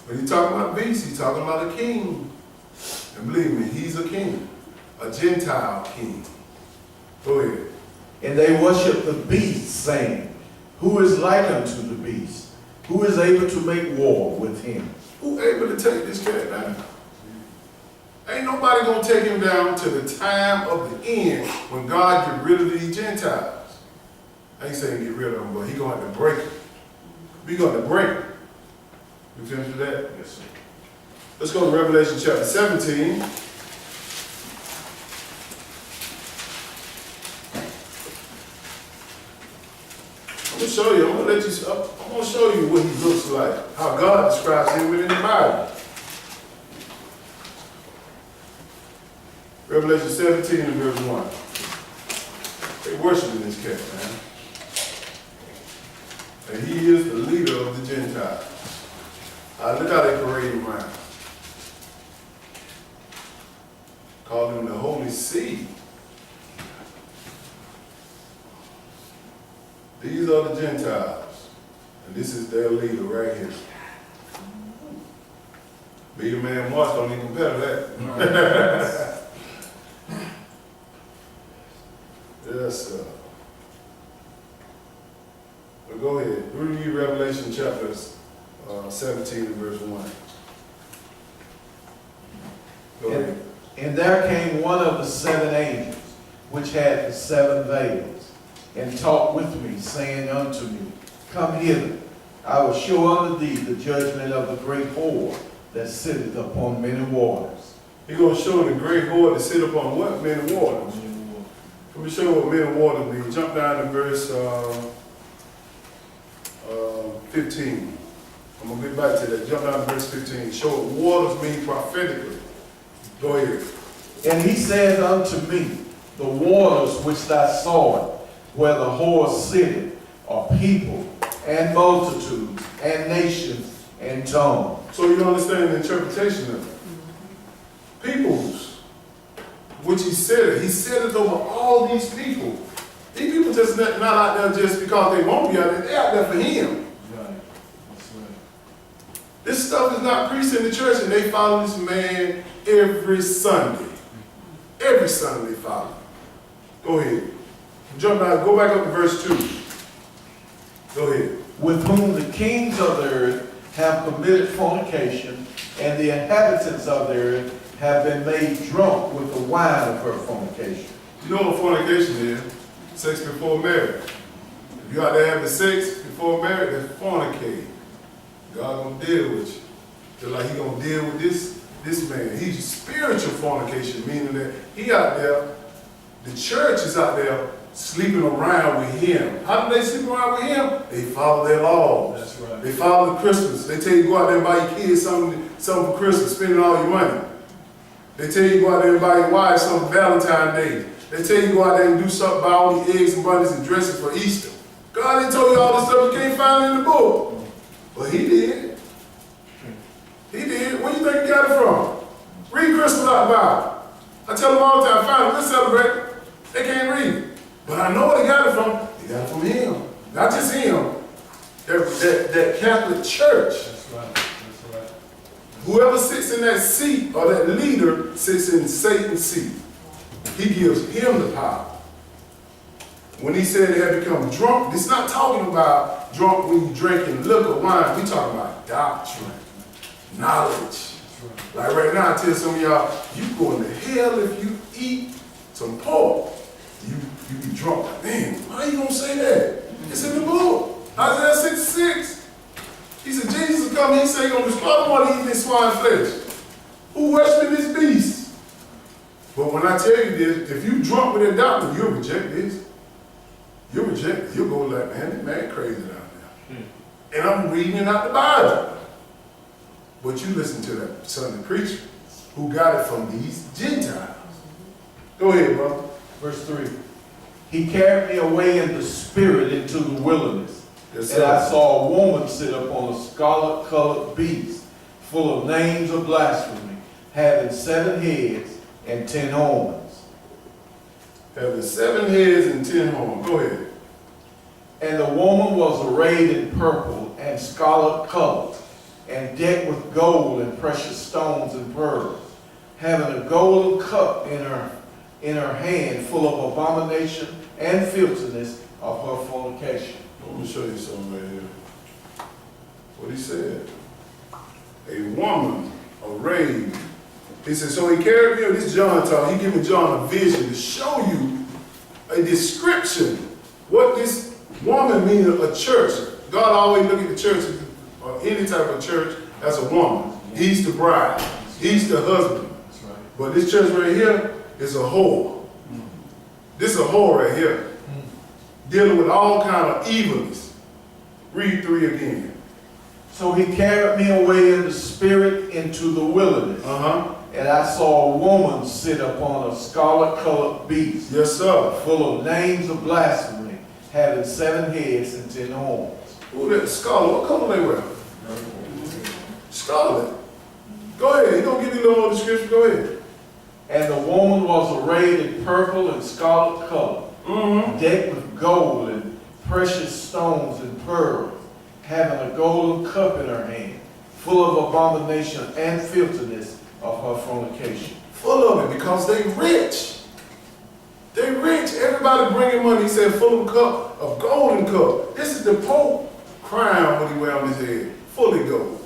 When he's talking about beasts, he's talking about a king. And believe me, he's a king, a Gentile king. Go ahead. And they worship the beast, saying, who is like unto the beast? Who is able to make war with him? Who able to take this cat down? Ain't nobody gonna take him down to the time of the end when God get rid of these Gentiles. I ain't saying get rid of them, but he gonna have to break them. We gonna break them. You finished with that? Yes, sir. Let's go to Revelation chapter 17. I'm gonna show you. I'm gonna show you what he looks like, how God describes him within the Bible. Revelation 17 and verse 1. They worshiping this cat, man. And he is the leader of the Gentiles. Look how they parade him around. Call him the Holy See. These are the Gentiles. And this is their leader right here. Bigger man March don't even compare to that. Yes, sir. But go ahead. Read Revelation chapters 17 and verse 1. Go ahead. And there came one of the 7 angels, which had the 7 veils, and talked with me, saying unto me, come hither, I will show unto thee the judgment of the great whore that sitteth upon many waters. He's going to show the great whore that sit upon what? Many waters. Let me show you what many waters mean. Jump down to verse 15. I'm going to get back to that. Jump down to verse 15. Show what waters mean prophetically. Go ahead. And he said unto me, the waters which thou sawest, where the whore sitteth, are people, and multitudes, and nations, and tongues. So you understand the interpretation of it. Peoples, which he said it over all these people. These people just not out there just because they want to be out there. They're out there for him. Right. That's right. This stuff is not preached in the church, and they follow this man every Sunday. Every Sunday they follow. Go ahead. Jump down, go back up to verse 2. Go ahead. With whom the kings of the earth have committed fornication, and the inhabitants of the earth have been made drunk with the wine of her fornication. You know what fornication is? Sex before marriage. If you out there having sex before marriage, that's fornicating. God gonna deal with you. Just like he gonna deal with this man. He's spiritual fornication, meaning that he out there, the church is out there sleeping around with him. How do they sleep around with him? They follow their laws. That's right. They follow the Christmas. They tell you go out there and buy your kids something for Christmas, spending all your money. They tell you go out there and buy your wife something for Valentine's Day. They tell you go out there and do something, buy all the eggs and bunnies and dresses for Easter. God didn't tell you all this stuff you can't find in the book. But he did. He did. Where you think he got it from? Read Christmas out the Bible. I tell them all the time, fine, let's celebrate. They can't read it. But I know where they got it from. They got it from him. Not just him. That Catholic Church. That's right. That's right. Whoever sits in that seat or that leader sits in Satan's seat. He gives him the power. When he said they had become drunk, it's not talking about drunk when you drinking liquor, wine. We talking about doctrine, knowledge. Like right now, I tell some of y'all, you going to hell if you eat some pork. You be drunk. Like, man, why you gonna say that? It's in the book. Isaiah 66. He said, Jesus will come, he said, you're gonna destroy the one eating this swine flesh. Who worshiping this beast? But when I tell you this, if you drunk with that doctrine, you'll reject this. You'll reject it. You'll go like, man, this man crazy down there. And I'm reading it out the Bible. But you listen to that Sunday preacher who got it from these Gentiles. Go ahead, brother. Verse 3. He carried me away in the spirit into the wilderness. Yes, and I saw a woman sit upon a scarlet-colored beast, full of names of blasphemy, having 7 heads and 10 horns. Having 7 heads and 10 horns. Go ahead. And the woman was arrayed in purple and scarlet color, and decked with gold and precious stones and pearls, having a golden cup in her hand, full of abomination and filthiness of her fornication. Let me show you something right here. What he said. A woman arrayed. He said, so he carried me, this John talk, he giving John a vision to show you a description what this woman means, a church. God always look at the church, or any type of church, as a woman. He's the bride. He's the husband. But this church right here is a whore. This is a whore right here. Dealing with all kind of evilness. Read 3 again. So he carried me away in the spirit into the wilderness. And I saw a woman sit upon a scarlet-colored beast. Yes, sir. Full of names of blasphemy, having 7 heads and 10 horns. Who that? Scarlet. What color they wear? Scarlet. Go ahead. He gonna give you a little more description. Go ahead. And the woman was arrayed in purple and scarlet color, decked with gold and precious stones and pearls, having a golden cup in her hand, full of abomination and filthiness of her fornication. Full of it because they rich. They rich. Everybody bringing money. He said full of cup, of golden cup. This is the Pope crown what he wear on his head, fully gold.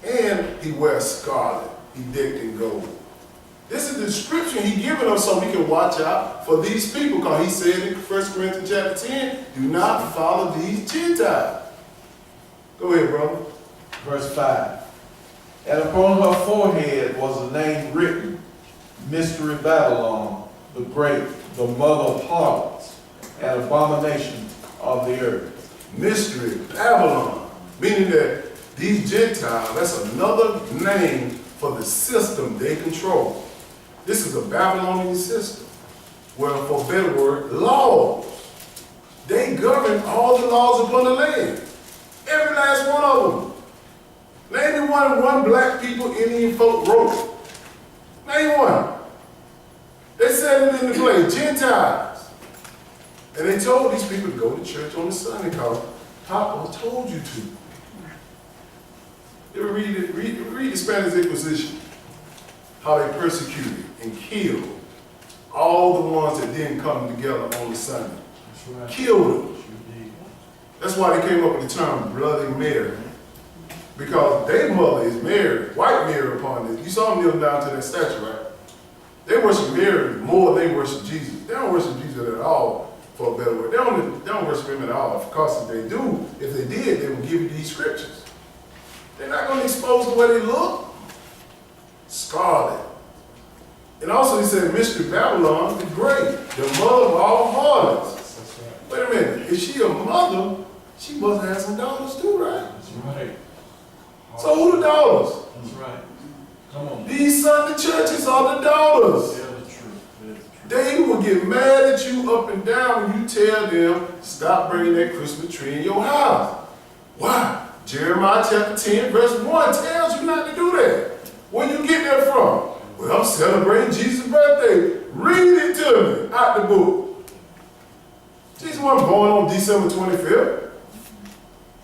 And he wears scarlet. He decked in gold. This is the description he giving us so we can watch out for these people, because he said in 1 Corinthians chapter 10, do not follow these Gentiles. Go ahead, brother. Verse 5. And upon her forehead was a name written, Mystery Babylon, the Great, the mother of harlots, and abomination of the earth. Mystery Babylon, meaning that these Gentiles, that's another name for the system they control. This is a Babylonian system. Well, for a better word, laws. They govern all the laws upon the land. Every last one of them. Name one black people Indian folk wrote. Name one. They said it in the play, Gentiles. And they told these people to go to church on the Sunday because Papa told you to. You ever read the Spanish Inquisition? How they persecuted and killed all the ones that didn't come together on the Sunday. That's right. Killed them. That's why they came up with the term Bloody Mary. Because their mother is Mary, white Mary upon this. You saw them kneel down to that statue, right? They worship Mary more than they worship Jesus. They don't worship Jesus at all, for a better word. They don't worship him at all. Of course, if they do, if they did, they would give you these scriptures. They're not going to expose the way they look. Scarlet. And also he said, Mystery Babylon the Great, the mother of all harlots. That's right. Wait a minute. If she a mother, she must have some daughters too, right? That's right. So who the daughters? That's right. Come on. These Sunday churches are the daughters. Tell the truth. Tell the truth. They will get mad at you up and down when you tell them, stop bringing that Christmas tree in your house. Why? Jeremiah chapter 10 verse 1 tells you not to do that. Where you get that from? Well, I'm celebrating Jesus' birthday. Read it to me out the book. Jesus wasn't born on December 25th.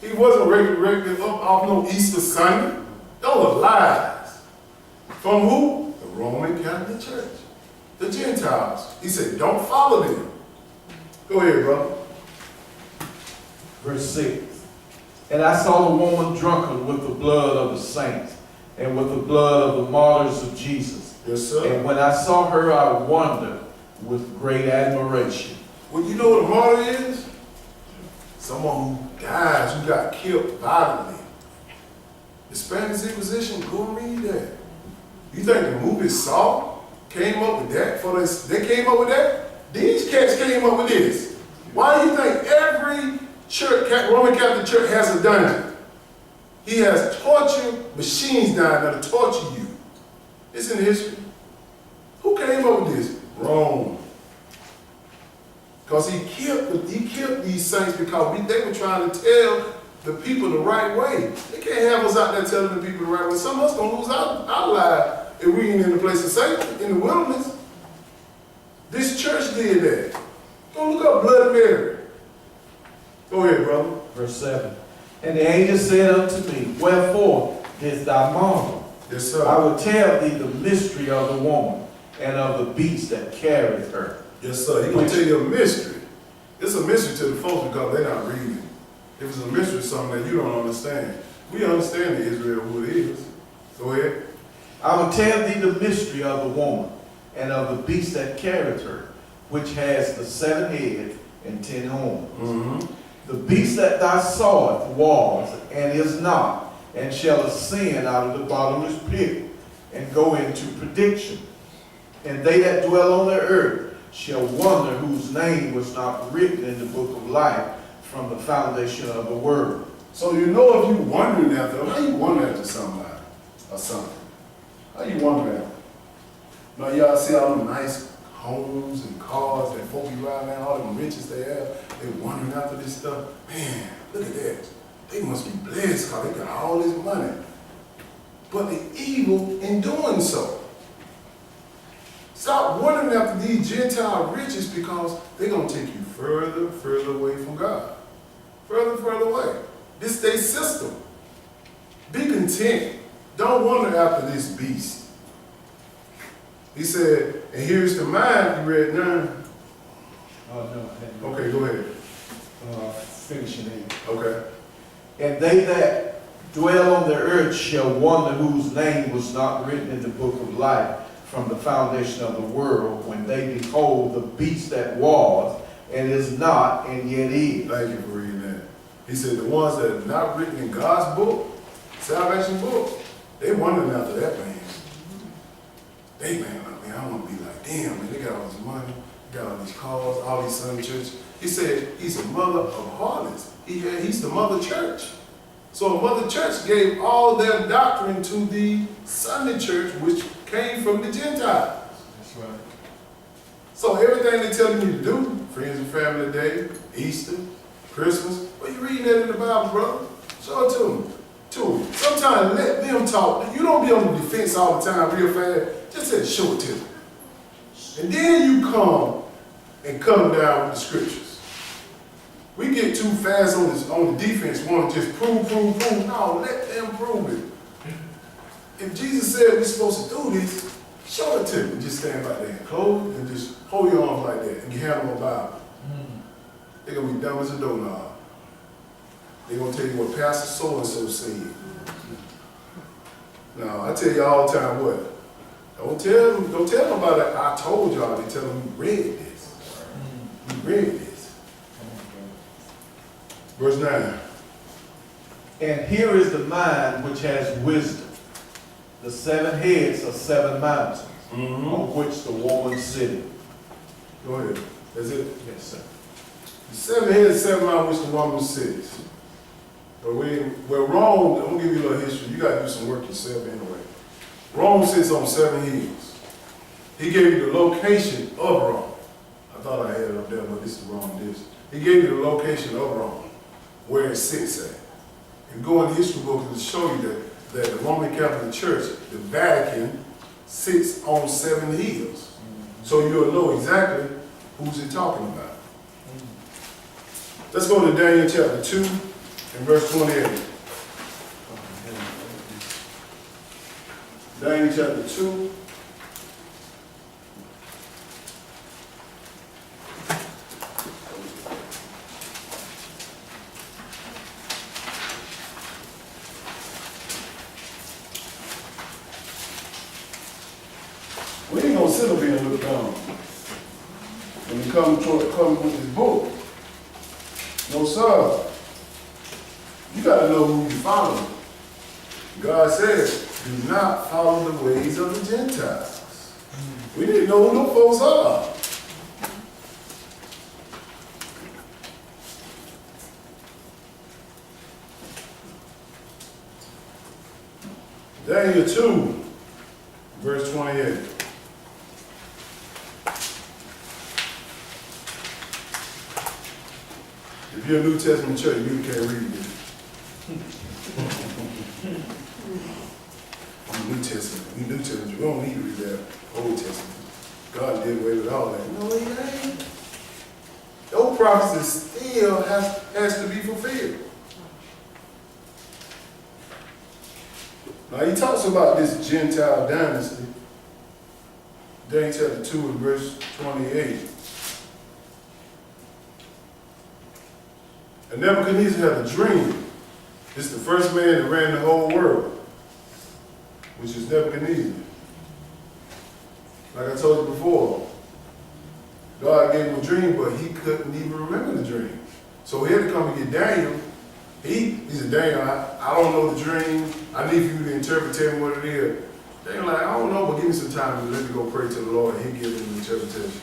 He wasn't regular off no Easter Sunday. Those are lies. From who? The Roman Catholic Church. The Gentiles. He said, don't follow them. Go ahead, brother. Verse 6. And I saw the woman drunken with the blood of the saints and with the blood of the martyrs of Jesus. Yes, sir. And when I saw her, I wondered with great admiration. Well, you know what a martyr is? Someone who dies, who got killed violently. The Spanish Inquisition, go and read that. You think the movie Saw came up with that? They came up with that? These cats came up with this. Why do you think every church, Roman Catholic Church has a dungeon? He has torture machines down there to torture you. It's in history. Who came up with this? Rome. Because he killed these saints because they were trying to tell the people the right way. They can't have us out there telling the people the right way. Some of us going to lose our lives if we ain't in the place of safety, in the wilderness. This church did that. Go look up Bloody Mary. Go ahead, brother. Verse 7. And the angel said unto me, wherefore didst thou marvel? Yes, I sir. will tell thee the mystery of the woman and of the beast that carrieth her. Yes, sir. He's going to tell you a mystery. It's a mystery to the folks because they're not reading. If it's a mystery, something that you don't understand. We understand the Israel who it is. Go ahead. I will tell thee the mystery of the woman and of the beast that carrieth her, which has the 7 heads and 10 horns. Mm-hmm. The beast that thou sawest was and is not, and shall ascend out of the bottomless pit, and go into prediction. And they that dwell on the earth shall wonder whose name was not written in the book of life from the foundation of the world. So you know if you wondering after, how you wondering after somebody or something? How you wondering after? Now y'all see all them nice homes and cars that folk be riding around, all them riches they have, they wondering after this stuff. Man, look at that. They must be blessed because they got all this money. But they evil in doing so. Stop wondering after these Gentile riches because they're going to take you further, further away from God. Further, further away. This is their system. Be content. Don't wonder after this beast. He said, and here's the mind, you read 9. Oh, no. Okay, go ahead. Finishing 8. Okay. And they that dwell on the earth shall wonder whose name was not written in the book of life from the foundation of the world, when they behold the beast that was, and is not, and yet is. Thank you for reading that. He said the ones that are not written in God's book, salvation book, they wondering after that man. They, man, I want to be like, damn, man, they got all this money, got all these cars, all these Sunday churches. He said he's a mother of harlots. He's the mother church. So a mother church gave all their doctrine to the Sunday church, which came from the Gentiles. That's right. So everything they're telling you to do, Friends and Family Day, Easter, Christmas, well, you reading that in the Bible, brother? Show it to them. Sometimes let them talk. You don't be on the defense all the time real fast. Just say, show it to them. And then you come and cut them down with the scriptures. We get too fast on the defense, want to just prove. No, let them prove it. If Jesus said we're supposed to do this, show it to them. Just stand back there and close and just hold your arms like that and you hand them a Bible. They're going to be dumb as a doorknob. They're going to tell you what Pastor so-and-so said. Now, I tell you all the time what? Don't tell them about it. I told y'all. They tell them you read this. You read this. Verse 9. And here is the mind which has wisdom. The 7 heads are 7 mountains, on which the woman sitteth. Go ahead. That's it. Yes, sir. The 7 heads, 7 mountains, which the woman sits. But we're Rome, I'm going to give you a little history. You got to do some work yourself anyway. Rome sits on 7 hills. He gave you the location of Rome. I thought I had it up there, but this is wrong. He gave you the location of Rome, where it sits at. And go in the history book to show you that the Roman Catholic Church, the Vatican, sits on 7 hills. So you'll know exactly who's he talking about. Let's go to Daniel chapter 2 and verse 28. Daniel chapter 2. We ain't gonna sit up here and look down when you come with this book. No, sir. You gotta know who you follow. God says, do not follow the ways of the Gentiles. We didn't know who those folks are. Daniel 2, verse 28. If you're a New Testament church, you can't read this. New Testament, we don't need to read that Old Testament. God did away with all that. No, he ain't. Those prophecies still has to be fulfilled. Now he talks about this Gentile dynasty. Daniel chapter 2 and verse 28. And Nebuchadnezzar had a dream. This is the first man that ran the whole world, which is Nebuchadnezzar. Like I told you before, God gave him a dream, but he couldn't even remember the dream. So he had to come and get Daniel. He said, Daniel, I don't know the dream. I need for you to interpret, tell me what it is. Daniel like, I don't know, but give me some time and let me go pray to the Lord, and he give him the interpretation.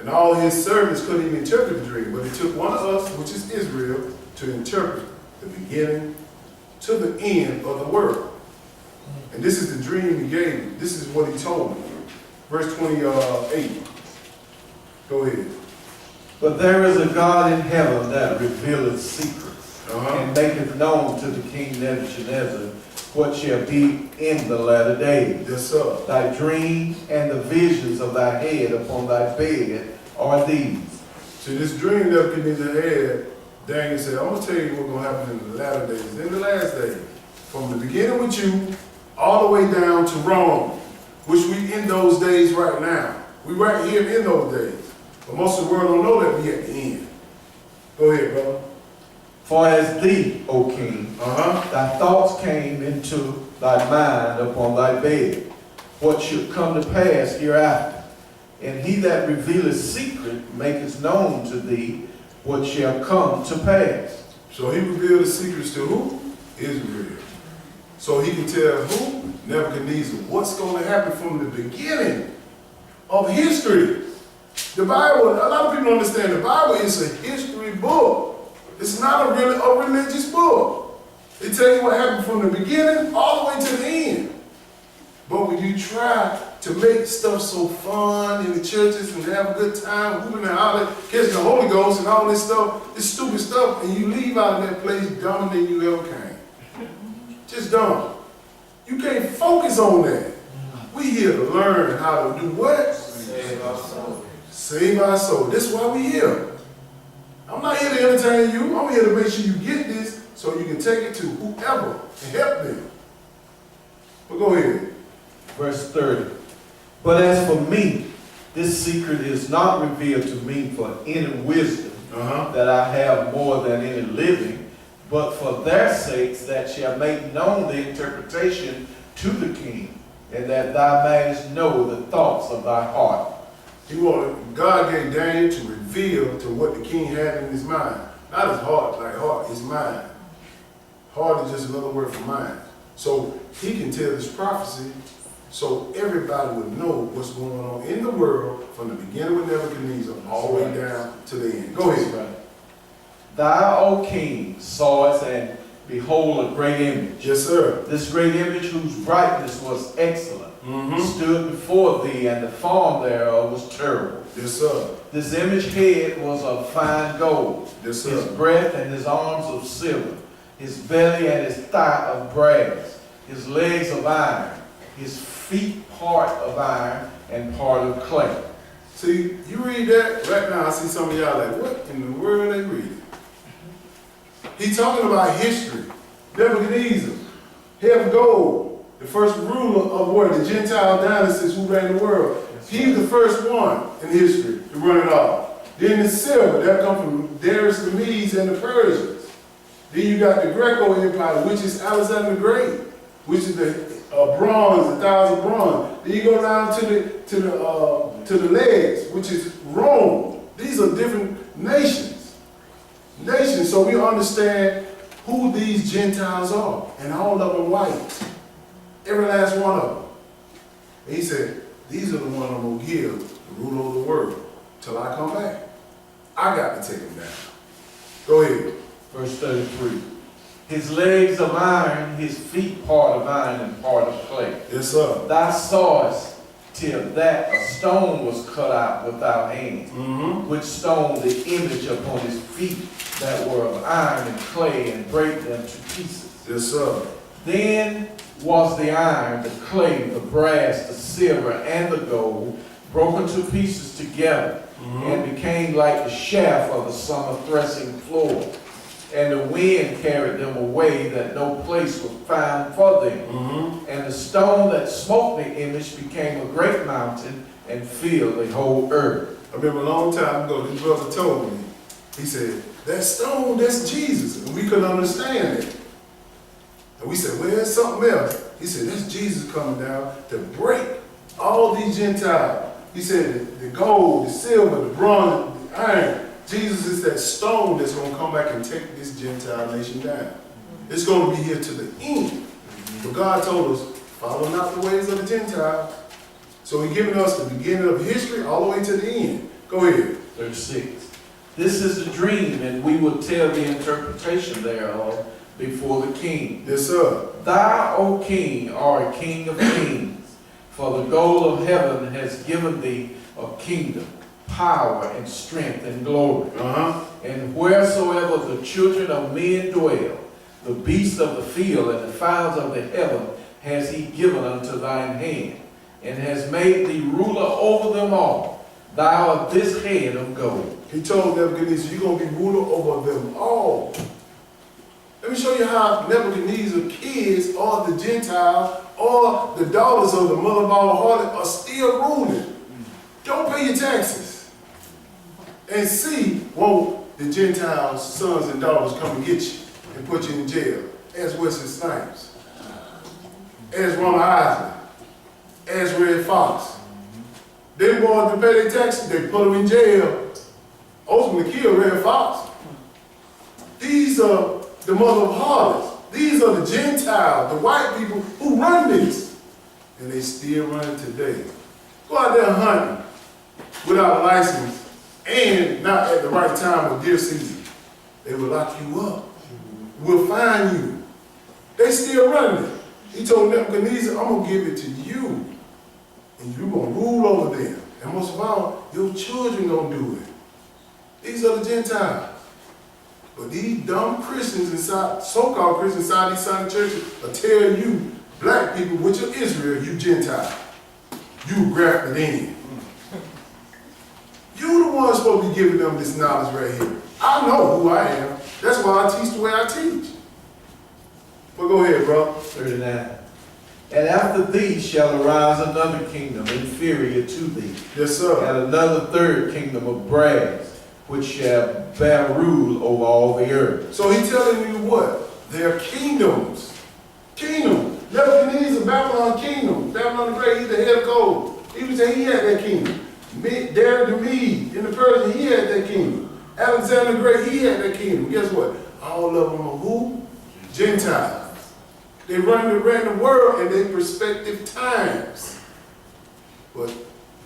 And all his servants couldn't even interpret the dream, but it took one of us, which is Israel, to interpret the beginning to the end of the world. And this is the dream he gave me. This is what he told me. Verse 28. Go ahead. But there is a God in heaven that revealeth secrets, and maketh known to the king Nebuchadnezzar what shall be in the latter days. Yes, sir. Thy dream and the visions of thy head upon thy bed are these. See, this dream Nebuchadnezzar had, Daniel said, I'm going to tell you what's going to happen in the latter days, in the last days. From the beginning with you, all the way down to Rome, which we in those days right now. We right here in those days. But most of the world don't know that we at the end. Go ahead, brother. For as thee, O king, thy thoughts came into thy mind upon thy bed, what should come to pass hereafter. And he that revealeth secret maketh known to thee what shall come to pass. So he revealed the secrets to who? Israel. So he can tell who? Nebuchadnezzar. What's going to happen from the beginning of history. The Bible, a lot of people don't understand, the Bible is a history book. It's not a religious book. It tells you what happened from the beginning all the way to the end. But when you try to make stuff so fun in the churches and have a good time, whooping and hollering, catching the Holy Ghost and all this stuff, this stupid stuff, and you leave out of that place dumber than you ever came. Just dumb. You can't focus on that. We here to learn how to do what? Save our soul. Save our soul. This is why we here. I'm not here to entertain you. I'm here to make sure you get this so you can take it to whoever and help them. But go ahead. Verse 30. But as for me, this secret is not revealed to me for any wisdom that I have more than any living, but for their sakes that shall make known the interpretation to the king, and that thou mayest know the thoughts of thy heart. God gave Daniel to reveal to what the king had in his mind. Not his heart, like heart, his mind. Heart is just another word for mind. So he can tell this prophecy so everybody would know what's going on in the world from the beginning with Nebuchadnezzar all the way down to the end. Go ahead. Right. Thou, O king, sawest and behold a great image. Yes, sir. This great image, whose brightness was excellent, stood before thee, and the form thereof was terrible. Yes, sir. This image head was of fine gold, Yes, sir. his breadth and his arms of silver, his belly and his thigh of brass, his legs of iron, his feet part of iron and part of clay. See, you read that, right now I see some of y'all like, what in the world they reading? He's talking about history. Nebuchadnezzar, head of gold, the first ruler of what? The Gentile dynasties who ran the world. He's the first one in history to run it all. Then the silver, that comes from Darius the Medes and the Persians. Then you got the Greco Empire, which is Alexander the Great, which is the bronze, 1,000 bronze. Then you go down to the legs, which is Rome. These are different nations. So we understand who these Gentiles are, and all of them white. Every last one of them. And he said, these are the ones I'm going to give the rule over the world till I come back. I got to take them down. Go ahead. Verse 33. His legs of iron, his feet part of iron and part of clay. Yes, sir. Thou sawest till that a stone was cut out without hands, which stone the image upon his feet that were of iron and clay, and brake them to pieces. Yes, sir. Then was the iron, the clay, the brass, the silver, and the gold broken to pieces together, and became like the shaft of the summer threshing floor. and the wind carried them away, that no place was found for them. And the stone that smote the image became a great mountain and filled the whole earth. I remember a long time ago, this brother told me, he said, that stone, that's Jesus. And we couldn't understand it. And we said, well, it's something else. He said, that's Jesus coming down to break all these Gentiles. He said, the gold, the silver, the bronze, the iron. Jesus is that stone that's going to come back and take this Gentile nation down. It's going to be here to the end. But God told us, follow not the ways of the Gentiles. So He's giving us the beginning of history all the way to the end. Go ahead. 36. This is the dream, and we will tell the interpretation thereof before the king. Yes, sir. Thou, O king, art a king of kings, for the goal of heaven has given thee a kingdom, power, and strength, and glory. And wheresoever the children of men dwell, the beasts of the field and the fowls of the heaven has He given unto thine hand, and has made thee ruler over them all. Thou art this head of gold. He told Nebuchadnezzar, you're going to be ruler over them all. Let me show you how Nebuchadnezzar's kids or the Gentiles or the daughters of the mother of all harlot are still ruling. Don't pay your taxes. And see, won't the Gentiles' sons and daughters come and get you and put you in jail? As Wesley Snipes, as Ronald Isaac, as Red Fox. They wanted to pay their taxes, they put them in jail. Ultimately killed Red Fox. These are the mother of harlots. These are the Gentiles, the white people who run this. And they still run it today. Go out there hunting without a license and not at the right time of deer season. They will lock you up. We'll fine you. They still running it. He told Nebuchadnezzar, I'm going to give it to you. And you're going to rule over them. And most of all, your children going to do it. These are the Gentiles. But these dumb Christians inside, so-called Christians inside these Sunday churches will tell you, black people, which are Israel, you Gentile. You grafted in. You the one supposed to be giving them this knowledge right here. I know who I am. That's why I teach the way I teach. But go ahead, bro. 39. And after thee shall arise another kingdom inferior to thee. Yes, sir. And another third kingdom of brass, which shall bear rule over all the earth. So he's telling you what? They're kingdoms. Kingdom. Nebuchadnezzar, Babylon kingdom. Babylon the Great, he's the head of gold. He was saying he had that kingdom. Darius the Mede in the Persian, he had that kingdom. Alexander the Great, he had that kingdom. Guess what? All of them are who? Gentiles. They ran the world in their respective times. But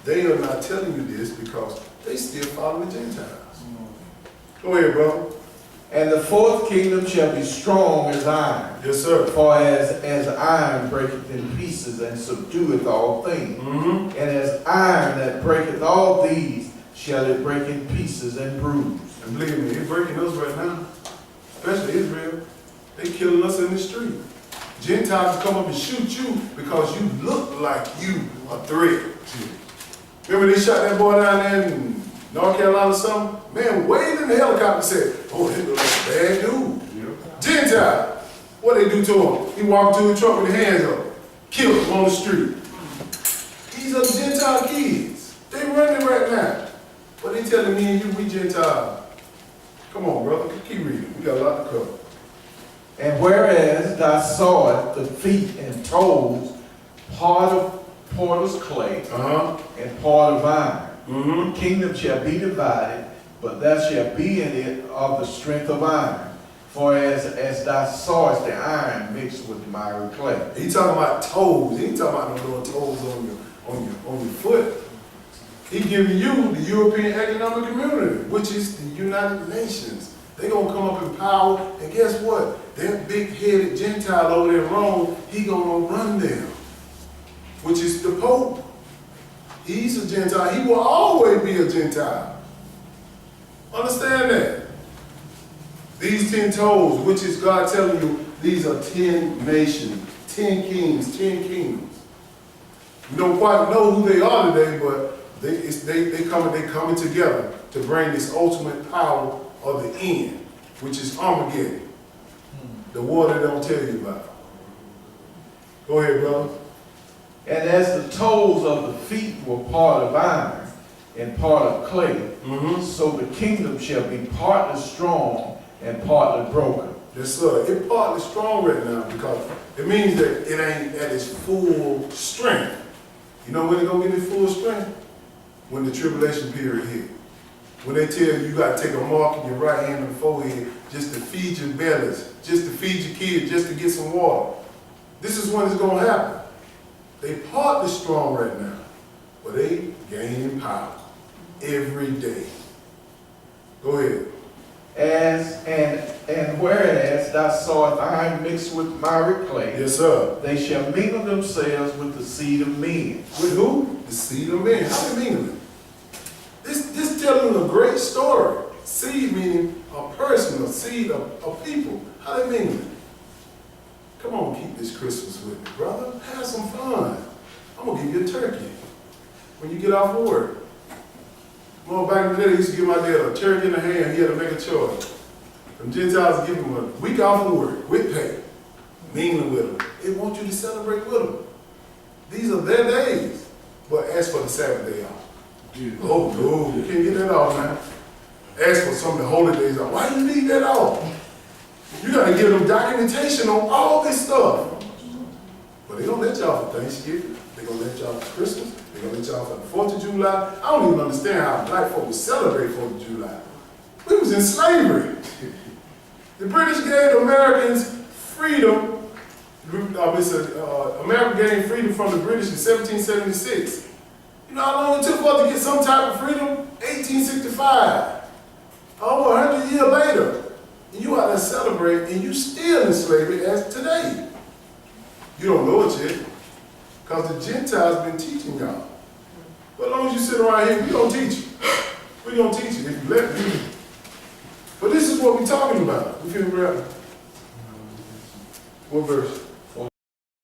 they are not telling you this because they still follow the Gentiles. Go ahead, bro. And the fourth kingdom shall be strong as iron. Yes, sir. For as iron breaketh in pieces and subdueth all things. And as iron that breaketh all these shall it break in pieces and bruise. And believe me, they're breaking us right now. Especially Israel. They killing us in the street. Gentiles come up and shoot you because you look like you a threat. Remember they shot that boy down there in North Carolina or something? Man waved in the helicopter and said, oh, he look like a bad dude. Gentile. What they do to him? He walked to a truck with his hands up. Killed him on the street. These are the Gentile kids. They running right now. But they telling me and you, we Gentile. Come on, brother. Keep reading. We got a lot to cover. And whereas thou sawest the feet and toes, part of porter's clay, and part of iron, the kingdom shall be divided, but there shall be in it of the strength of iron. For as thou sawest the iron mixed with the miry clay. He talking about toes. He ain't talking about no little toes on your foot. He giving you the European Economic Community, which is the United Nations. They're going to come up in power, and guess what? That big-headed Gentile over there in Rome, he going to run them, which is the Pope. He's a Gentile. He will always be a Gentile. Understand that? These 10 toes, which is God telling you, these are 10 nations, 10 kings, 10 kingdoms. You don't quite know who they are today, but they coming together to bring this ultimate power of the end. which is Armageddon. The war they don't tell you about. Go ahead, brother. And as the toes of the feet were part of iron and part of clay, so the kingdom shall be partly strong and partly broken. Yes, sir. It's partly strong right now because it means that it ain't at its full strength. You know when it gonna get its full strength? When the tribulation period hit. When they tell you got to take a mark in your right hand and forehead just to feed your bellies, just to feed your kids, just to get some water. This is when it's going to happen. They partly strong right now, but they gaining power every day. Go ahead. And whereas thou sawest iron mixed with miry clay, Yes, sir. they shall mingle themselves with the seed of men. With who? The seed of men. How they mingling? This telling a great story. Seed meaning a person, a seed of people. How they mingling? Come on, keep this Christmas with me, brother. Have some fun. I'm going to give you a turkey when you get off of work. Well, back in the day, they used to give my dad a turkey in the hand. He had to make a choice. Them Gentiles give him a week off of work with pay, mingling with them. They want you to celebrate with them. These are their days. But ask for the Sabbath day off. Oh, no, you can't get that off, man. Ask for some of the holy days off. Why do you need that off? You got to give them documentation on all this stuff. But they don't let y'all for Thanksgiving. They're going to let y'all for Christmas. They're going to let y'all for the 4th of July. I don't even understand how black folks celebrate 4th of July. We was in slavery. The British gave Americans freedom. America gained freedom from the British in 1776. You know how long it took for us to get some type of freedom? 1865. Over 100 years later. And you out there celebrate, and you still in slavery as today. You don't know it yet, because the Gentiles been teaching y'all. But as long as you sit around here, we don't teach you. We don't teach you if you let me. But this is what we're talking about. We can grab. What verse?